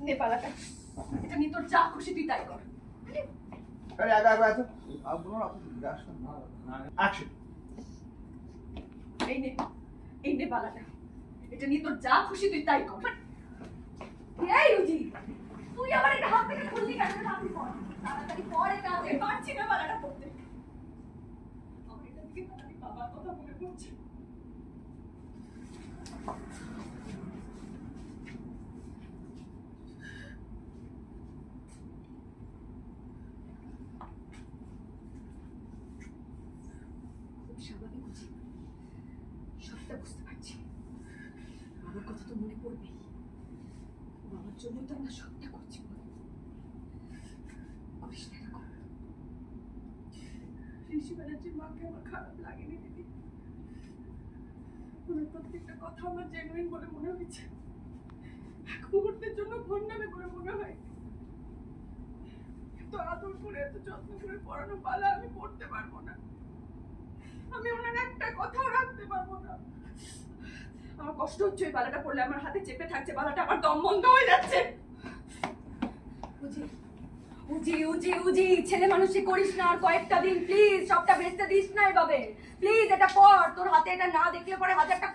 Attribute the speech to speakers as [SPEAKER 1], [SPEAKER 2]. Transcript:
[SPEAKER 1] নে পালাটা, এটা নিয়ে তোর যা খুশি তুই তাই কর।
[SPEAKER 2] আরে আগে আগে আচ্ছা আপনার আসুন অ্যাকশন।
[SPEAKER 1] এই নে পালাটা, এটা নিয়ে তোর যা খুশি তুই তাই কর। এই উজি, তুই আবার এটা হাত থেকে খুললি কেন? তাড়াতাড়ি পর এটা, আমি পারছি না পালাটা পড়তে। আমার এটা দিকে তাড়াতাড়ি বাবার কথা মনে পড়ছে। স্বাভাবিক বুঝি, সবটা বুঝতে পারছি। বাবার কথা তো মনে পড়বেই, বাবার জন্য তো আমরা সবটা করছি। করিস না এরকম। ঋষি ব্যানার্জির মাকে আমার খারাপ লাগেনি দিদি, ওনার প্রত্যেকটা কথা আমার জেনুইন বলে মনে হয়েছে। এক মুহূর্তের জন্য ভণ্ডামি করে মনে হয়। এত আদর করে এত যত্ন করে পড়ানো বালা আমি পড়তে পারবো না, আমি ওনার একটা কথাও রাখতে পারবো না। আমার কষ্ট হচ্ছে, ওই বালাটা পড়লে আমার হাতে চেপে থাকছে, বালাটা আমার দম বন্ধ হয়ে যাচ্ছে। উজি উজি উজি উজি, ছেলে মানুষই করিস না আর কয়েকটা দিন প্লিজ, সবটা বেচতে দিস না এভাবে প্লিজ। এটা কর, তোর হাতে এটা না দেখলে পরে হাজারটা